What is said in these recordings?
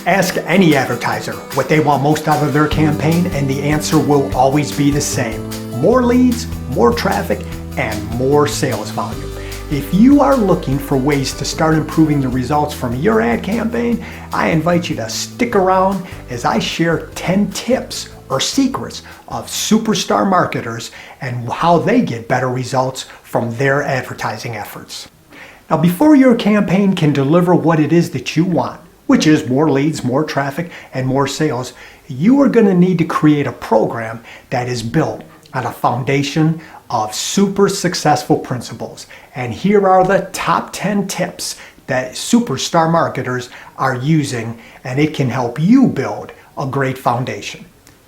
Ask any advertiser what they want most out of their campaign, and the answer will always be the same. More leads, more traffic, and more sales volume. If you are looking for ways to start improving the results from your ad campaign, I invite you to stick around as I share 10 tips or secrets of superstar marketers and how they get better results from their advertising efforts. Now, before your campaign can deliver what it is that you want, which is more leads, more traffic, and more sales, you are going to need to create a program that is built on a foundation of super successful principles. And here are the top 10 tips that superstar marketers are using, and it can help you build a great foundation.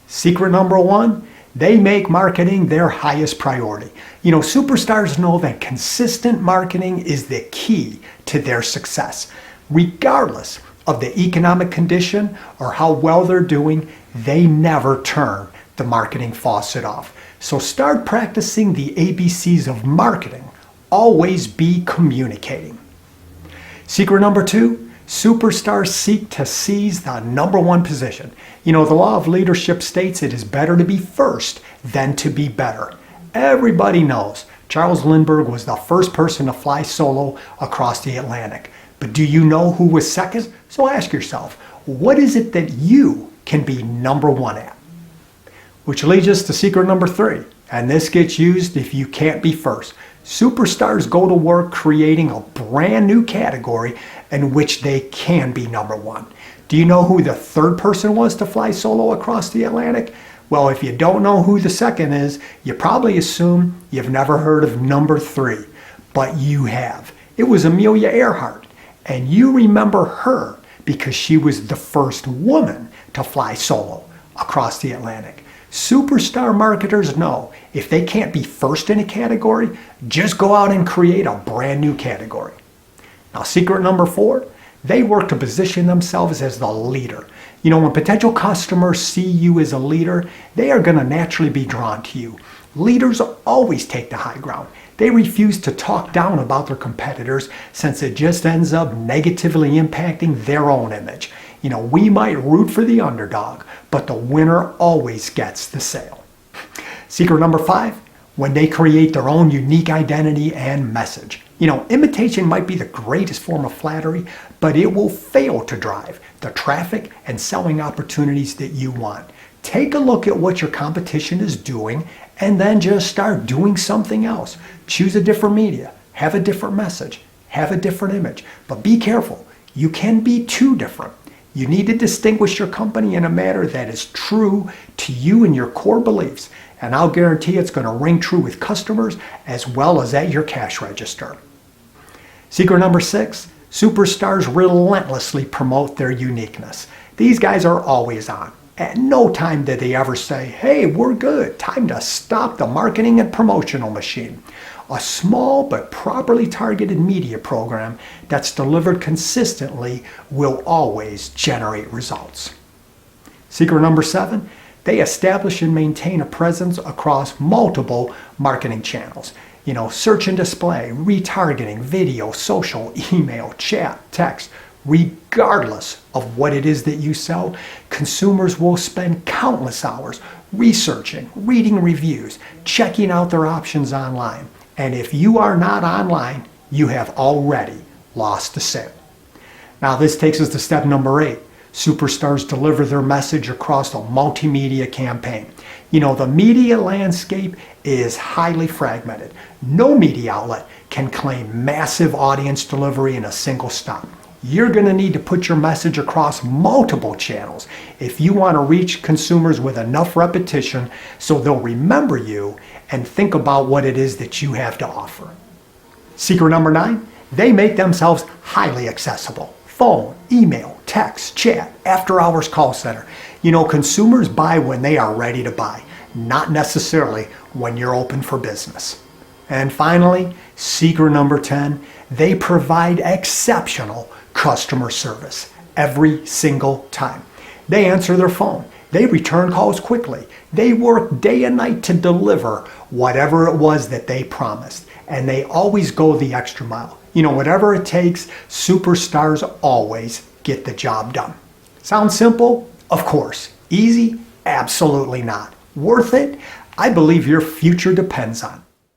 Secret number one, they make marketing their highest priority. Superstars know that consistent marketing is the key to their success. Regardless of the economic condition or how well they're doing, they never turn the marketing faucet off. So start practicing the ABCs of marketing. Always be communicating. Secret number two, superstars seek to seize the number one position. The law of leadership states it is better to be first than to be better. Everybody knows Charles Lindbergh was the first person to fly solo across the Atlantic. But do you know who was second? So ask yourself, what is it that you can be number one at? Which leads us to secret number three, and this gets used if you can't be first. Superstars go to work creating a brand new category in which they can be number one. Do you know who the third person was to fly solo across the Atlantic? Well, if you don't know who the second is, you probably assume you've never heard of number three, but you have. It was Amelia Earhart, and you remember her because she was the first woman to fly solo across the Atlantic. Superstar marketers know if they can't be first in a category, just go out and create a brand new category. Now, secret number four, they work to position themselves as the leader. When potential customers see you as a leader, they are going to naturally be drawn to you. Leaders always take the high ground. They refuse to talk down about their competitors since it just ends up negatively impacting their own image. We might root for the underdog, but the winner always gets the sale. Secret number five, when they create their own unique identity and message. Imitation might be the greatest form of flattery, but it will fail to drive the traffic and selling opportunities that you want. Take a look at what your competition is doing and then just start doing something else. Choose a different media, have a different message, have a different image. But be careful, you can be too different. You need to distinguish your company in a manner that is true to you and your core beliefs. And I'll guarantee it's going to ring true with customers as well as at your cash register. Secret number six, superstars relentlessly promote their uniqueness. These guys are always on. At no time did they ever say, hey, we're good, time to stop the marketing and promotional machine. A small but properly targeted media program that's delivered consistently will always generate results. Secret number seven, they establish and maintain a presence across multiple marketing channels. Search and display, retargeting, video, social, email, chat, text. Regardless of what it is that you sell, consumers will spend countless hours researching, reading reviews, checking out their options online. And if you are not online, you have already lost the sale. Now, this takes us to step number 8. Superstars deliver their message across a multimedia campaign. The media landscape is highly fragmented. No media outlet can claim massive audience delivery in a single stop. You're going to need to put your message across multiple channels if you want to reach consumers with enough repetition so they'll remember you and think about what it is that you have to offer. Secret number 9, they make themselves highly accessible. Phone, email, text, chat, after hours call center. Consumers buy when they are ready to buy, not necessarily when you're open for business. And finally, secret number 10, they provide exceptional customer service every single time. They answer their phone. They return calls quickly. They work day and night to deliver whatever it was that they promised. And they always go the extra mile. Whatever it takes, superstars always get the job done. Sounds simple? Of course. Easy? Absolutely not. Worth it? I believe your future depends on it.